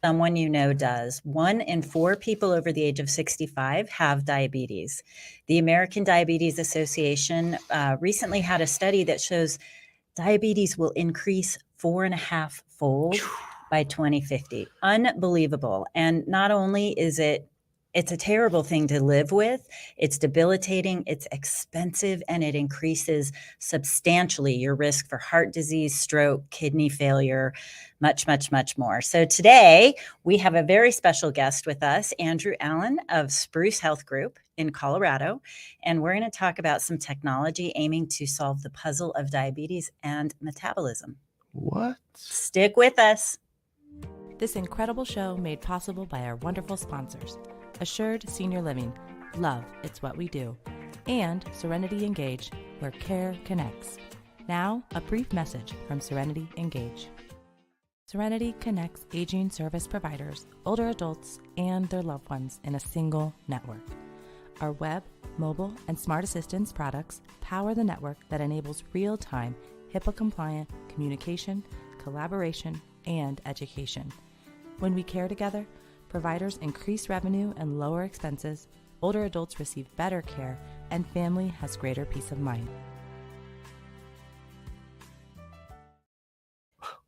Someone you know does. 1 in 4 people over the age of 65 have diabetes. The American Diabetes Association recently had a study that shows diabetes will increase 4.5 fold by 2050. Unbelievable. And not only is it's a terrible thing to live with, it's debilitating, it's expensive, and it increases substantially your risk for heart disease, stroke, kidney failure, much, much, much more. So today we have a very special guest with us, Andrew Allen of Spruce Health Group in Colorado. And we're going to talk about some technology aiming to solve the puzzle of diabetes and metabolism. What? Stick with us. This incredible show made possible by our wonderful sponsors. Assured Senior Living, love, it's what we do. And Serenity Engage, where care connects. Now, a brief message from Serenity Engage. Serenity connects aging service providers, older adults, and their loved ones in a single network. Our web, mobile, and smart assistance products power the network that enables real-time, HIPAA-compliant communication, collaboration, and education. When we care together, providers increase revenue and lower expenses, older adults receive better care, and family has greater peace of mind.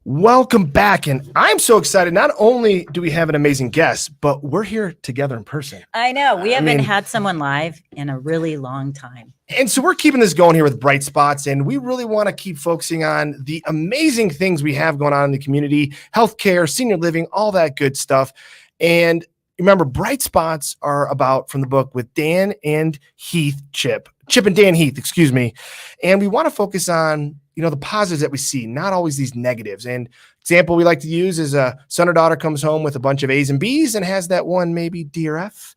Welcome back, and I'm so excited. Not only do we have an amazing guest, but we're here together in person. I know. We haven't had someone live in a really long time. And so we're keeping this going here with Bright Spots, and we really want to keep focusing on the amazing things we have going on in the community, healthcare, senior living, all that good stuff. And remember, Bright Spots are about, from the book, with Dan and Heath, Chip and Dan Heath, excuse me. And we want to focus on, the positives that we see, not always these negatives. And example we like to use is a son or daughter comes home with a bunch of A's and B's and has that one maybe D or F,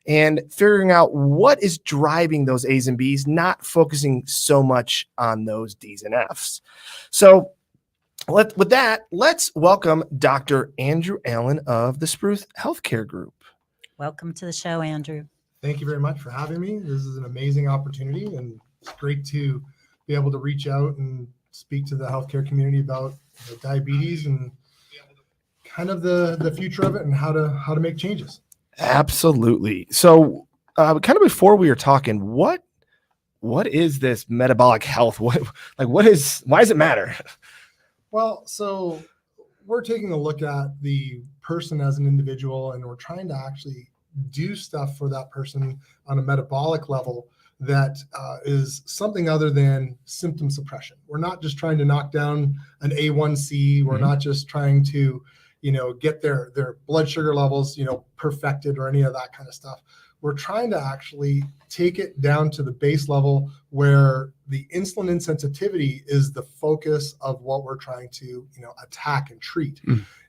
and figuring out what is driving those A's and B's, not focusing so much on those D's and F's. So with that, let's welcome Dr. Andrew Allen of the Spruce Healthcare Group. Welcome to the show, Andrew. Thank you very much for having me. This is an amazing opportunity, and it's great to be able to reach out and speak to the healthcare community about diabetes and kind of the future of it and how to make changes. Absolutely. So kind of before we were talking, what is this metabolic health? Why does it matter? Well, so we're taking a look at the person as an individual, and we're trying to actually do stuff for that person on a metabolic level that is something other than symptom suppression. We're not just trying to knock down an A1C. We're not just trying to, get their blood sugar levels, perfected or any of that kind of stuff. We're trying to actually take it down to the base level where the insulin insensitivity is the focus of what we're trying to, attack and treat.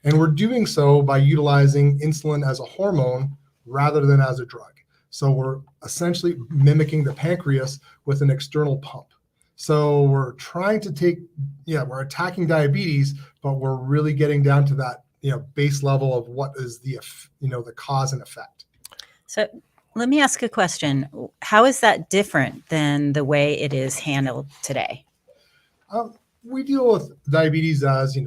And we're doing so by utilizing insulin as a hormone rather than as a drug. So we're essentially mimicking the pancreas with an external pump. So we're trying to we're attacking diabetes, but we're really getting down to that, base level of what is the cause and effect. So let me ask a question. How is that different than the way it is handled today? We deal with diabetes as,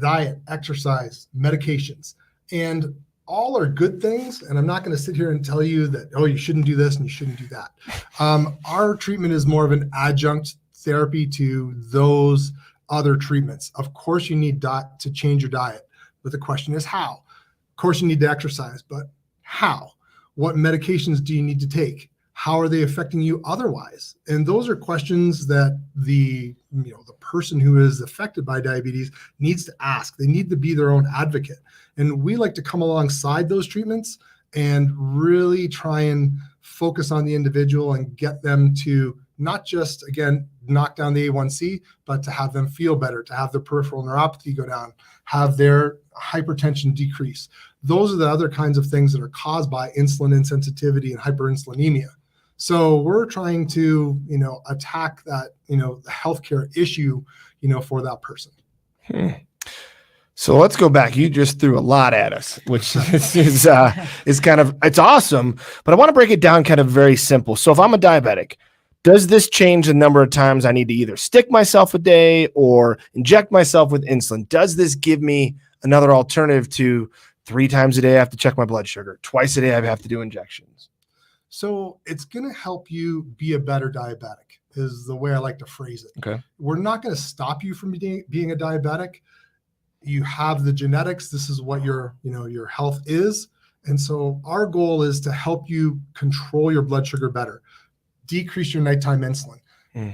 diet, exercise, medications, and all are good things. And I'm not going to sit here and tell you that, you shouldn't do this and you shouldn't do that. Our treatment is more of an adjunct therapy to those other treatments. Of course, you need to change your diet, but the question is how. Of course, you need to exercise, but how? What medications do you need to take? How are they affecting you otherwise? And those are questions that the person who is affected by diabetes needs to ask. They need to be their own advocate. And we like to come alongside those treatments and really try and focus on the individual and get them to not just, again, knock down the A1C, but to have them feel better, to have their peripheral neuropathy go down, have their hypertension decrease. Those are the other kinds of things that are caused by insulin insensitivity and hyperinsulinemia. So we're trying to, attack that, the healthcare issue, for that person. So let's go back. You just threw a lot at us, which is kind of, it's awesome, but I want to break it down kind of very simple. So if I'm a diabetic, does this change the number of times I need to either stick myself a day or inject myself with insulin? Does this give me another alternative to 3 times a day I have to check my blood sugar, twice a day I have to do injections? So it's going to help you be a better diabetic is the way I like to phrase it. Okay. We're not going to stop you from being a diabetic. You have the genetics. This is what your health is. And so our goal is to help you control your blood sugar better, decrease your nighttime insulin,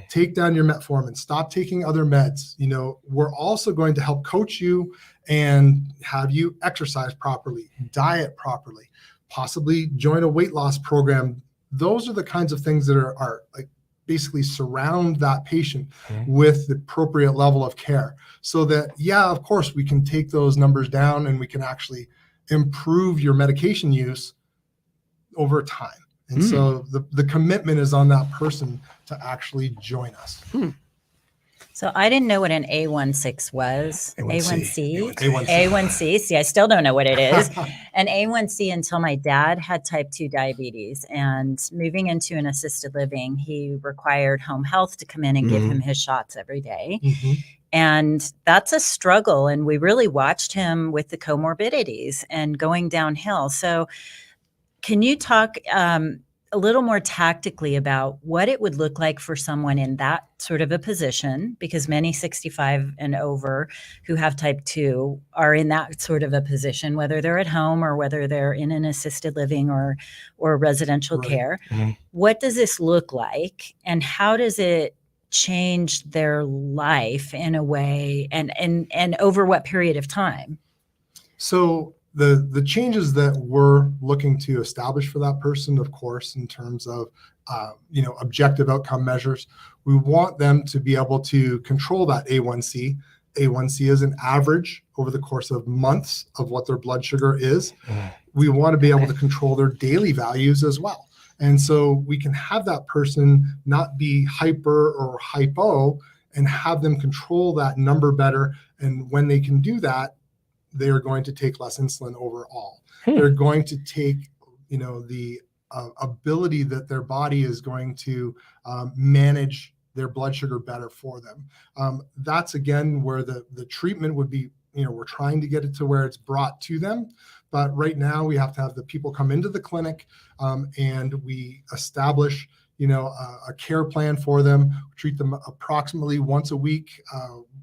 take down your metformin, stop taking other meds. We're also going to help coach you and have you exercise properly, diet properly, possibly join a weight loss program. Those are the kinds of things that are like basically surround that patient with the appropriate level of care so that, of course, we can take those numbers down and we can actually improve your medication use over time. And so the commitment is on that person to actually join us. So I didn't know what an A16 was. A1C. A1C. See, I still don't know what it is. An A1C until my dad had type 2 diabetes, and moving into an assisted living, he required home health to come in and give him his shots every day. And that's a struggle. And we really watched him with the comorbidities and going downhill. So can you talk a little more tactically about what it would look like for someone in that sort of a position? Because many 65 and over who have type 2 are in that sort of a position, whether they're at home or whether they're in an assisted living or residential care. What does this look like, and how does it change their life in a way, and over what period of time? So the changes that we're looking to establish for that person, of course, in terms of objective outcome measures, we want them to be able to control that A1C. A1C is an average over the course of months of what their blood sugar is. We want to be able to control their daily values as well. And so we can have that person not be hyper or hypo and have them control that number better. And when they can do that, they are going to take less insulin overall. They're going to take, the ability that their body is going to manage their blood sugar better for them. That's again where the treatment would be. We're trying to get it to where it's brought to them. But right now we have to have the people come into the clinic and we establish, a care plan for them, treat them approximately once a week.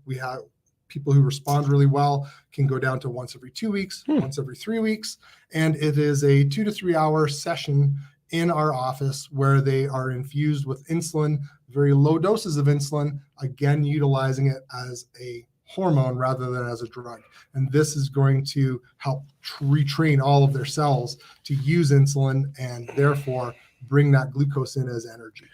We have people who respond really well can go down to once every 2 weeks, once every 3 weeks. And it is a 2 to 3 hour session in our office where they are infused with insulin, very low doses of insulin, again, utilizing it as a hormone rather than as a drug. And this is going to help retrain all of their cells to use insulin and therefore bring that glucose in as energy.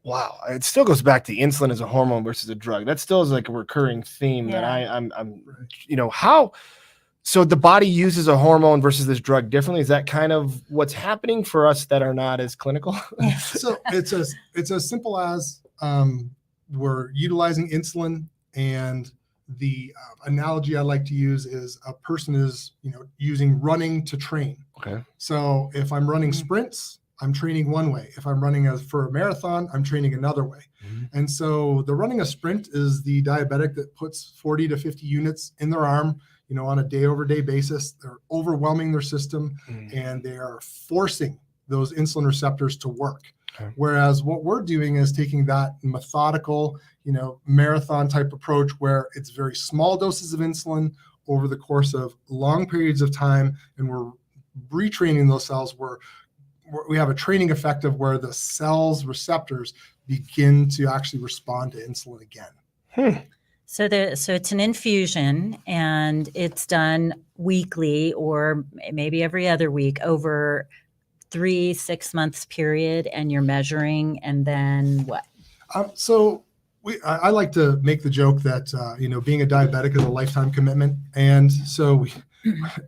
Wow. It still goes back to insulin as a hormone versus a drug. That still is like a recurring theme that I'm how, so the body uses a hormone versus this drug differently. Is that kind of what's happening for us that are not as clinical? So it's as simple as we're utilizing insulin, and the analogy I like to use is a person is, using running to train. Okay. So if I'm running sprints, I'm training one way. If I'm running for a marathon, I'm training another way. And so the running a sprint is the diabetic that puts 40 to 50 units in their arm, on a day-over-day basis. They're overwhelming their system and they are forcing those insulin receptors to work. Okay. Whereas what we're doing is taking that methodical, marathon type approach where it's very small doses of insulin over the course of long periods of time, and we're retraining those cells where we have a training effect of where the cells receptors begin to actually respond to insulin again. So it's an infusion, and it's done weekly or maybe every other week over 3-6 months period, and you're measuring, and then what? So I like to make the joke that being a diabetic is a lifetime commitment, and so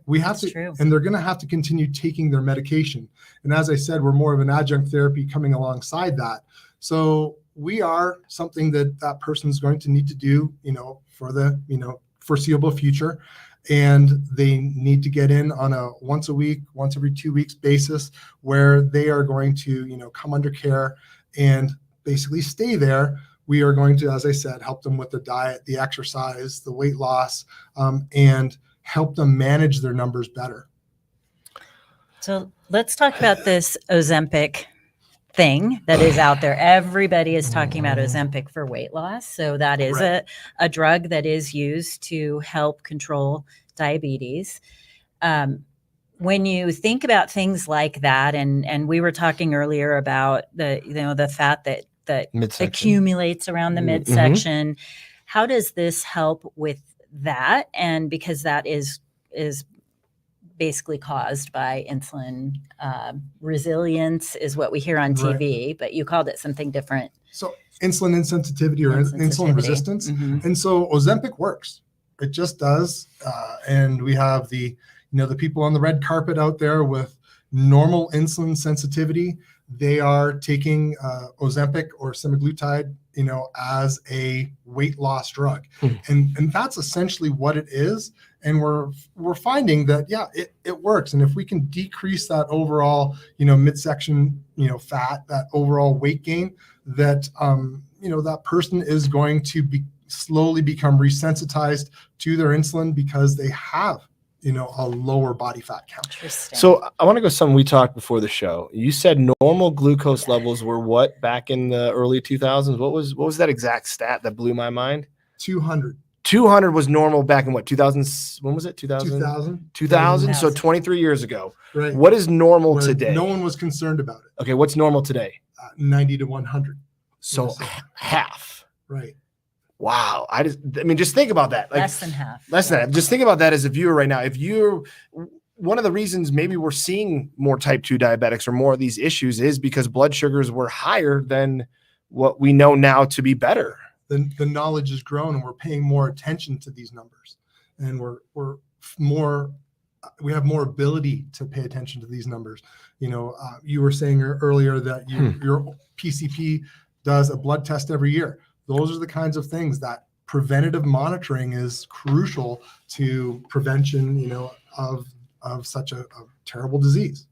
we have to, true. And they're going to have to continue taking their medication. And as I said, we're more of an adjunct therapy coming alongside that. So we are something that person's going to need to do, for the, foreseeable future. And they need to get in on a once a week, once every 2 weeks basis where they are going to, come under care and basically stay there. We are going to, as I said, help them with the diet, the exercise, the weight loss, and help them manage their numbers better. So let's talk about this Ozempic thing that is out there. Everybody is talking about Ozempic for weight loss. So that is a drug that is used to help control diabetes. When you think about things like that, and we were talking earlier about the fat that Midsection. accumulates around the midsection, how does this help with that? And because that is basically caused by insulin resilience is what we hear on TV, but you called it something different. So insulin insensitivity or insulin resistance. And so Ozempic works. It just does. And we have the people on the red carpet out there with normal insulin sensitivity. They are taking Ozempic or semaglutide, as a weight loss drug. And that's essentially what it is. And we're finding that, it works. And if we can decrease that overall, midsection, fat, that overall weight gain, that, that person is going to slowly become resensitized to their insulin because they have, a lower body fat count. Interesting. So I want to go something we talked before the show. You said normal glucose levels were what back in the early 2000s? What was that exact stat that blew my mind? 200. 200 was normal back in what, 2000? When was it? 2000? 2000. So 23 years ago. Right. What is normal Where today? No one was concerned about it. Okay. What's normal today? 90 to 100. So half. Right. Wow. Just think about that. Like, Less than half. Less than that. Just think about that as a viewer right now. If you're one of the reasons maybe we're seeing more type 2 diabetics or more of these issues is because blood sugars were higher than what we know now to be better. The knowledge has grown and we're paying more attention to these numbers, and we have more ability to pay attention to these numbers. You were saying earlier that your PCP does a blood test every year. Those are the kinds of things that preventative monitoring is crucial to prevention, of such a terrible disease.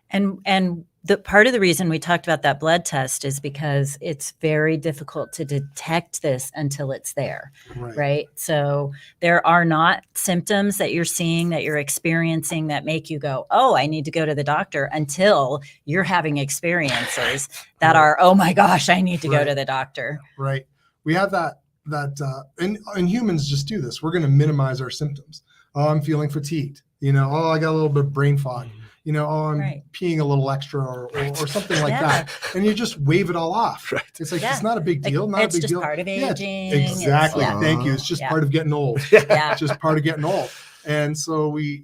And the part of the reason we talked about that blood test is because it's very difficult to detect this until it's there, right? So there are not symptoms that you're seeing, that you're experiencing that make you go, oh, I need to go to the doctor, until you're having experiences that are, oh my gosh, I need to go to the doctor. Right. We have that and humans just do this. We're going to minimize our symptoms. Oh, I'm feeling fatigued. Oh, I got a little bit of brain fog. Oh, I'm peeing a little extra or something like that. And you just wave it all off. Right. It's like, it's not a big deal. Not a big deal. It's just part of aging. Exactly. Thank you. It's just part of getting old. It's just part of getting old. And so we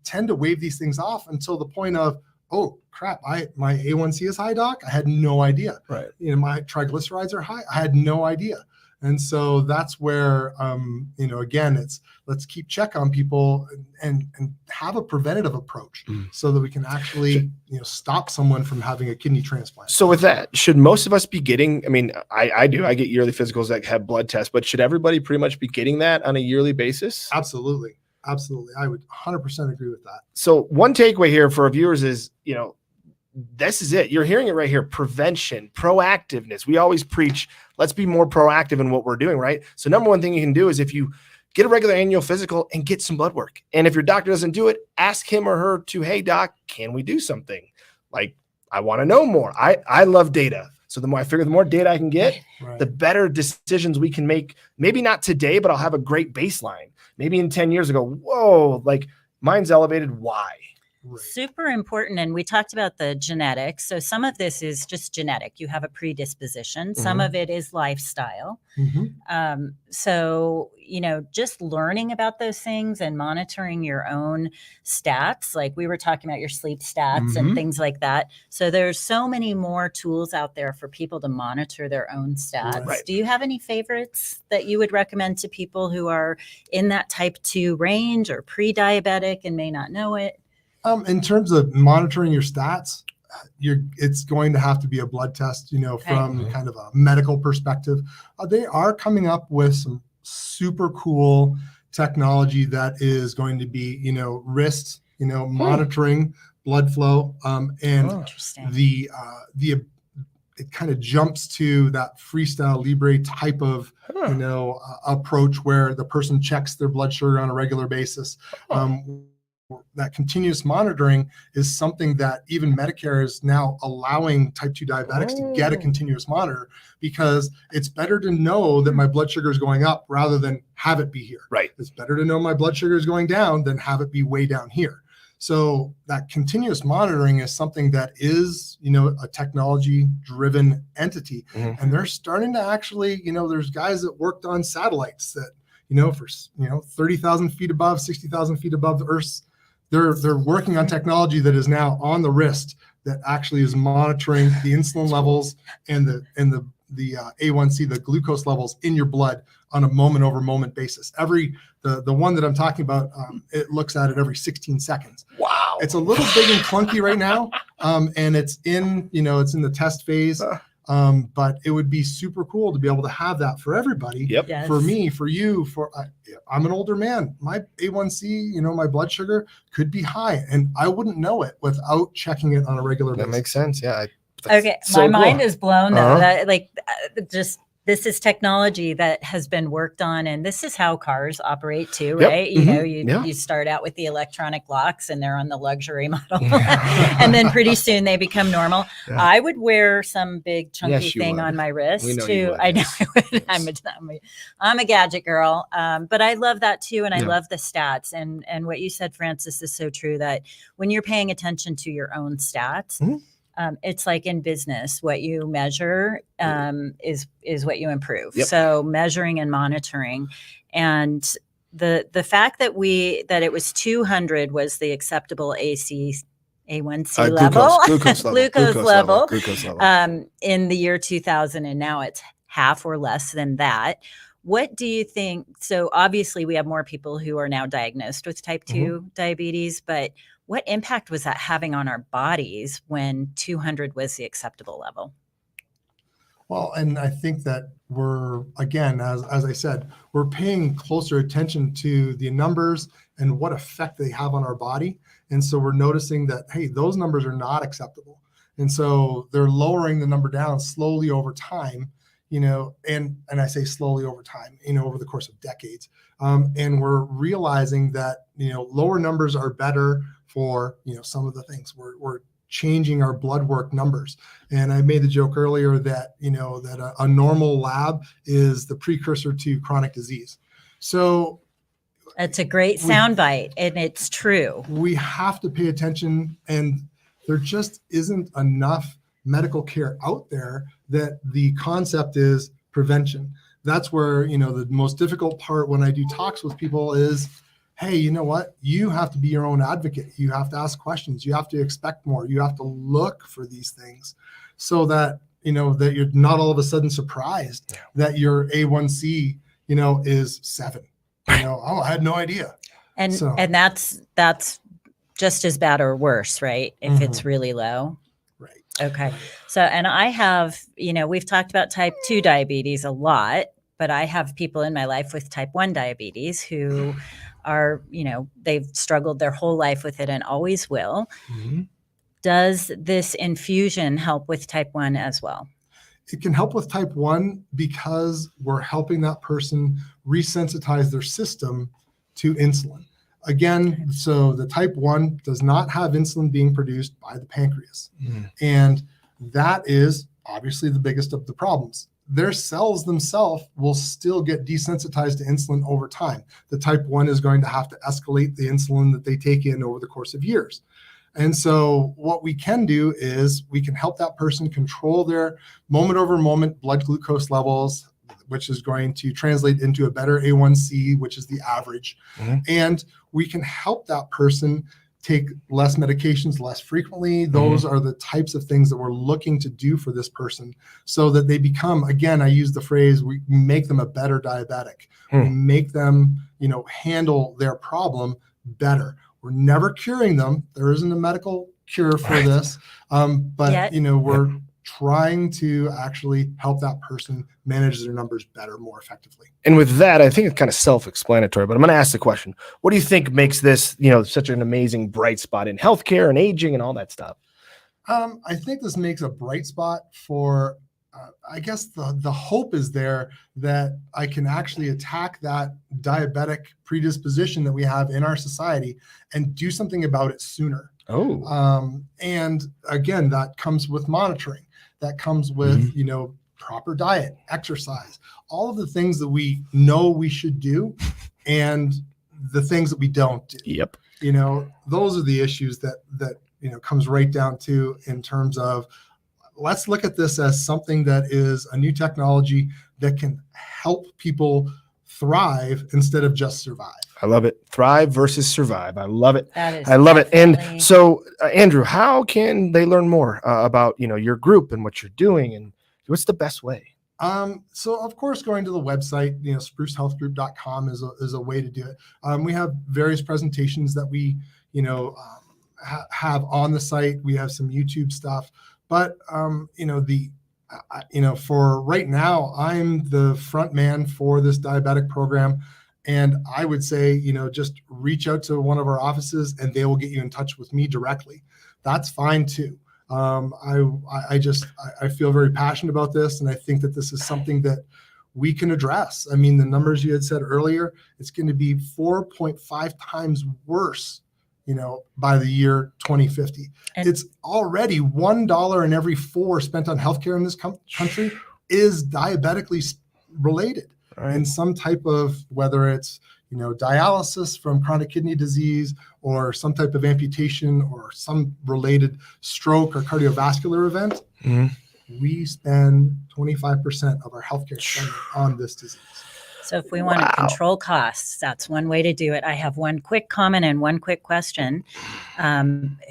tend to wave these things off until the point of, oh crap, my A1C is high, doc. I had no idea. Right. My triglycerides are high. I had no idea. And so that's where, again, it's let's keep check on people and have a preventative approach so that we can actually, stop someone from having a kidney transplant. So with that, should most of us be getting, I do, I get yearly physicals that have blood tests, but should everybody pretty much be getting that on a yearly basis? Absolutely. Absolutely. I would 100% agree with that. So one takeaway here for our viewers is, this is it. You're hearing it right here. Prevention, proactiveness. We always preach, let's be more proactive in what we're doing, right? So number one thing you can do is if you get a regular annual physical and get some blood work. And if your doctor doesn't do it, ask him or her to, hey doc, can we do something? Like, I want to know more. I love data. So the more data I can get, the better decisions we can make. Maybe not today, but I'll have a great baseline. Maybe in 10 years ago, whoa, like mine's elevated. Why? Super important. And we talked about the genetics. So some of this is just genetic. You have a predisposition. Some of it is lifestyle. So, just learning about those things and monitoring your own stats, like we were talking about your sleep stats and things like that. So there's so many more tools out there for people to monitor their own stats. Right. Do you have any favorites that you would recommend to people who are in that type 2 range or pre-diabetic and may not know it? In terms of monitoring your stats, it's going to have to be a blood test, from kind of a medical perspective. They are coming up with some super cool technology that is going to be, wrist, monitoring blood flow, and the it kind of jumps to that freestyle Libre type of, approach where the person checks their blood sugar on a regular basis. That continuous monitoring is something that even Medicare is now allowing type 2 diabetics to get a continuous monitor, because it's better to know that my blood sugar is going up rather than have it be here. Right. It's better to know my blood sugar is going down than have it be way down here. So that continuous monitoring is something that is, a technology driven entity. And they're starting to actually, there's guys that worked on satellites that, for 30,000 feet above, 60,000 feet above the Earth's, they're working on technology that is now on the wrist that actually is monitoring the insulin levels and the A1C, the glucose levels in your blood on a moment over moment basis. The one that I'm talking about, it looks at it every 16 seconds. Wow. It's a little big and clunky right now. And it's in the test phase. But it would be super cool to be able to have that for everybody. Yep. Yes. For me, for you, I'm an older man. My A1C, my blood sugar could be high, and I wouldn't know it without checking it on a regular basis. That makes sense. Yeah. Okay, so my mind cool. is blown though. Uh-huh. This is technology that has been worked on, and this is how cars operate too, Yep. right? You start out with the electronic locks, and they're on the luxury model, and then pretty soon they become normal. Yeah. I would wear some big chunky Yes, you thing would. on my wrist We know too. you would, I know yes. I would. I'm a gadget girl, but I love that too, and I love the stats. And what you said, Francis, is so true, that when you're paying attention to your own stats. It's like in business, what you measure is what you improve. Yep. So measuring and monitoring, and the fact that it was 200 was the acceptable A1C level, glucose level, glucose level. In the year 2000, and now it's half or less than that. What do you think? So obviously we have more people who are now diagnosed with type 2 diabetes, but what impact was that having on our bodies when 200 was the acceptable level? Well, and I think that we're, again, as I said, we're paying closer attention to the numbers and what effect they have on our body. And so we're noticing that, hey, those numbers are not acceptable. And so they're lowering the number down slowly over time, and I say slowly over time, over the course of decades. And we're realizing that, lower numbers are better for, some of the things. We're changing our blood work numbers. And I made the joke earlier that, that a normal lab is the precursor to chronic disease. So it's a great soundbite, and it's true. We have to pay attention, and there just isn't enough medical care out there that the concept is prevention. That's where, the most difficult part when I do talks with people is, hey, you know what? You have to be your own advocate. You have to ask questions. You have to expect more. You have to look for these things so that, that you're not all of a sudden surprised that your A1C, is 7. Oh, I had no idea. And that's just as bad or worse, right? If it's really low. Right. Okay. So, and I have, we've talked about type 2 diabetes a lot, but I have people in my life with type 1 diabetes who are, they've struggled their whole life with it and always will. Does this infusion help with type 1 as well? It can help with type 1 because we're helping that person resensitize their system to insulin. Again, so the type 1 does not have insulin being produced by the pancreas. And that is obviously the biggest of the problems. Their cells themselves will still get desensitized to insulin over time. The type 1 is going to have to escalate the insulin that they take in over the course of years. And so what we can do is we can help that person control their moment over moment blood glucose levels, which is going to translate into a better A1C, which is the average. And we can help that person take less medications less frequently. Those are the types of things that we're looking to do for this person so that they become, again, I use the phrase, we make them a better diabetic. We make them, handle their problem better. We're never curing them. There isn't a medical cure for this. But, we're trying to actually help that person manage their numbers better, more effectively. And with that, I think it's kind of self-explanatory, but I'm going to ask the question. What do you think makes this, such an amazing bright spot in healthcare and aging and all that stuff? I think this makes a bright spot for, I guess the hope is there that I can actually attack that diabetic predisposition that we have in our society and do something about it sooner. And again, that comes with monitoring. That comes with, proper diet, exercise, all of the things that we know we should do and the things that we don't do. Yep. Those are the issues that comes right down to in terms of, let's look at this as something that is a new technology that can help people thrive instead of just survive. I love it. Thrive versus survive. I love it. I love it. And so, Andrew, how can they learn more about, your group and what you're doing, and what's the best way? So of course, going to the website, sprucehealthgroup.com is a way to do it. We have various presentations that we, have on the site. We have some YouTube stuff, but, for right now, I'm the front man for this diabetic program. And I would say, just reach out to one of our offices and they will get you in touch with me directly. That's fine too. I feel very passionate about this. And I think that this is something that we can address. I mean, the numbers you had said earlier, it's going to be 4.5 times worse, by the year 2050. And it's already $1 in every 4 spent on healthcare in this country is diabetically related. Right. And some type of, whether it's, dialysis from chronic kidney disease or some type of amputation or some related stroke or cardiovascular event, we spend 25% of our healthcare spending on this disease. So if we want to control costs, that's one way to do it. I have one quick comment and one quick question.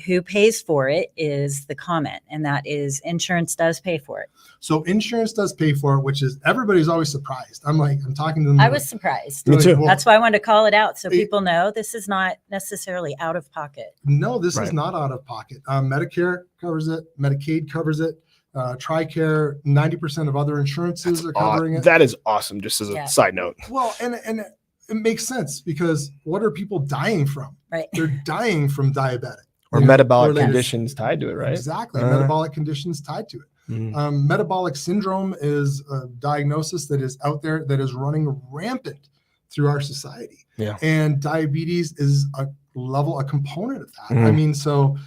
Who pays for it is the comment, and that is insurance does pay for it. So insurance does pay for it, which is, everybody's always surprised. I'm talking to them. I was surprised. Me too. That's why I wanted to call it out so people know this is not necessarily out of pocket. No, this is not out of pocket. Medicare covers it. Medicaid covers it. TRICARE, 90% of other insurances are covering it. That is awesome, just as a side note. Well, and it makes sense, because what are people dying from? Right. They're dying from diabetic. Or metabolic conditions tied to it, right? Exactly. Metabolic conditions tied to it. Metabolic syndrome is a diagnosis that is out there that is running rampant through our society. Yeah. And diabetes is a component of that. I mean, so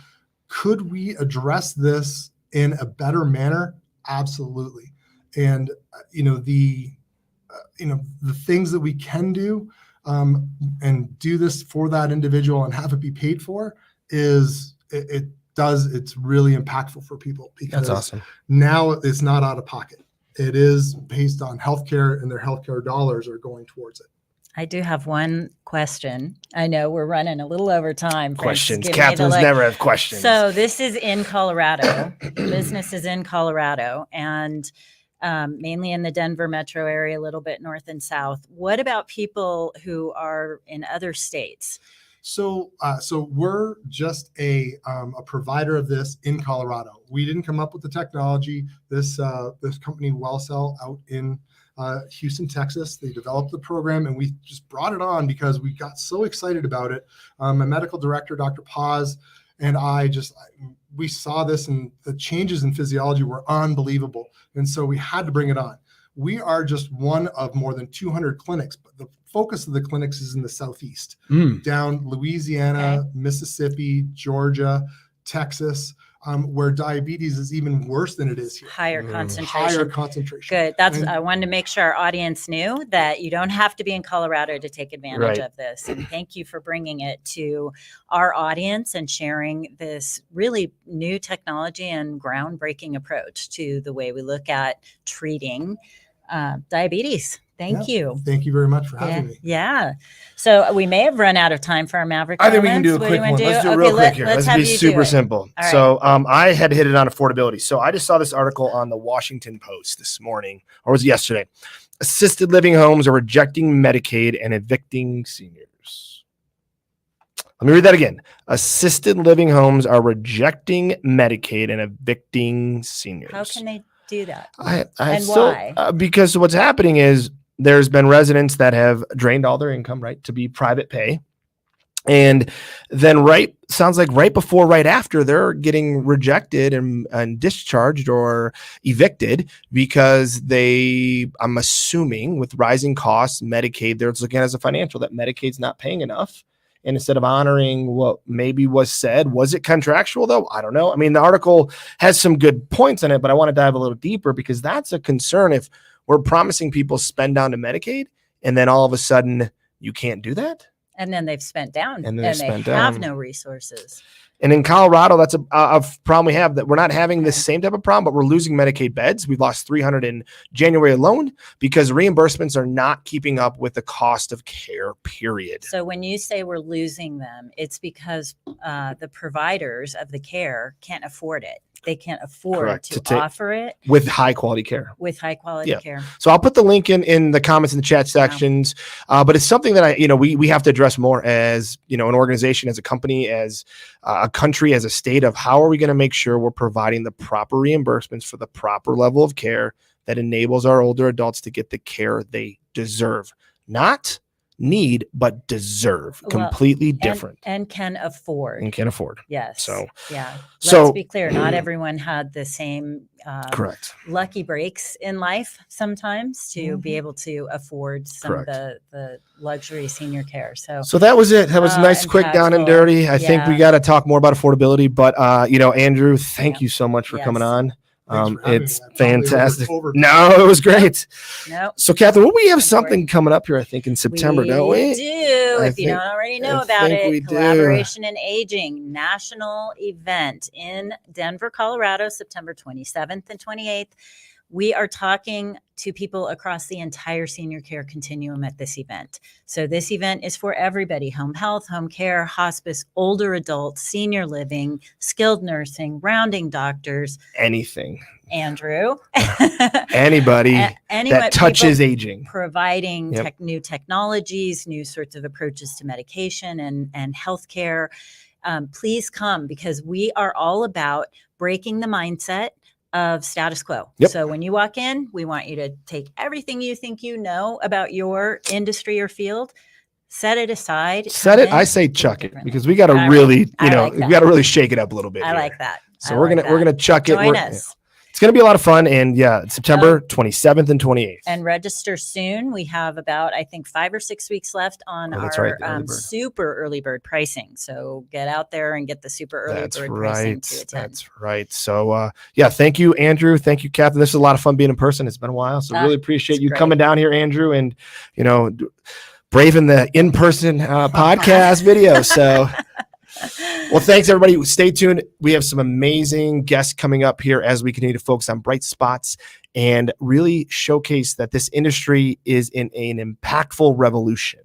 could we address this in a better manner? Absolutely. And, the things that we can do and do this for that individual and have it be paid for it's really impactful for people, because that's awesome. Now it's not out of pocket. It is based on healthcare, and their healthcare dollars are going towards it. I do have one question. I know we're running a little over time. Questions. Catherine's never have questions. So this is in Colorado. Business is in Colorado, and mainly in the Denver metro area, a little bit north and south. What about people who are in other states? So we're just a provider of this in Colorado. We didn't come up with the technology. This company, WellCell, out in Houston, Texas, they developed the program, and we just brought it on because we got so excited about it. My medical director, Dr. Paz, and we saw this, and the changes in physiology were unbelievable. And so we had to bring it on. We are just one of more than 200 clinics, but the focus of the clinics is in the Southeast, down Louisiana, Mississippi, Georgia, Texas, where diabetes is even worse than it is here. Higher concentration. Good. I wanted to make sure our audience knew that you don't have to be in Colorado to take advantage of this. And thank you for bringing it to our audience and sharing this really new technology and groundbreaking approach to the way we look at treating diabetes. Thank you. Thank you very much for having me. Yeah. So we may have run out of time for our Maverick I think we can do a quick one. Let's do it real quick here. Let's be super simple. Right. So I had hit it on affordability. So I just saw this article on the Washington Post this morning, or was it yesterday? Assisted living homes are rejecting Medicaid and evicting seniors. Let me read that again. Assisted living homes are rejecting Medicaid and evicting seniors. How can they do that? Why? Because what's happening is there's been residents that have drained all their income, right, to be private pay. And then sounds like right before, right after, they're getting rejected and discharged or evicted because I'm assuming with rising costs, Medicaid, they're looking at it as a financial, that Medicaid's not paying enough. And instead of honoring what maybe was said, was it contractual though? I don't know. I mean, the article has some good points in it, but I want to dive a little deeper because that's a concern. If we're promising people spend down to Medicaid and then all of a sudden you can't do that. And then they've spent down and they spent have down. no resources. And in Colorado, that's a problem we have, that we're not having the same type of problem, but we're losing Medicaid beds. We've lost 300 in January alone because reimbursements are not keeping up with the cost of care, period. So when you say we're losing them, it's because the providers of the care can't afford it. They can't afford to offer it with high quality care. Care. So I'll put the link in the comments in the chat sections. But it's something that we have to address more as, an organization, as a company, as a country, as a state, of how are we going to make sure we're providing the proper reimbursements for the proper level of care that enables our older adults to get the care they deserve, not need, but deserve. Completely different. And can afford. Yes. So, let's be clear. Not everyone had the same correct lucky breaks in life sometimes to be able to afford some of the luxury senior care. So that was it. That was nice, quick, down and dirty. I think we got to talk more about affordability, but Andrew, thank you so much for coming on. It's fantastic. No, it was great. So Catherine, we have something coming up here, I think, in September, don't we? If you don't already know about it, Collaboration in Aging national event in Denver, Colorado, September 27th and 28th. We are talking to people across the entire senior care continuum at this event. So this event is for everybody: home health, home care, hospice, older adults, senior living, skilled nursing, rounding doctors. Anything. Andrew. Anybody that touches aging. Providing new technologies, new sorts of approaches to medication and healthcare. Please come, because we are all about breaking the mindset of status quo. So when you walk in, we want you to take everything you think you know about your industry or field, set it aside. I say chuck it, because we got to really, we got to really shake it up a little bit. I like that. So we're gonna chuck it. Join us. It's going to be a lot of fun. And September 27th and 28th. And register soon. We have about, I think, 5 or 6 weeks left on our super early bird pricing. So get out there and get the super early bird pricing to attend. That's right. So thank you, Andrew. Thank you, Catherine. This is a lot of fun being in person. It's been a while. So really appreciate you coming down here, Andrew, and, braving the in-person podcast video. So well, thanks, everybody. Stay tuned. We have some amazing guests coming up here as we continue to focus on bright spots and really showcase that this industry is in an impactful revolution.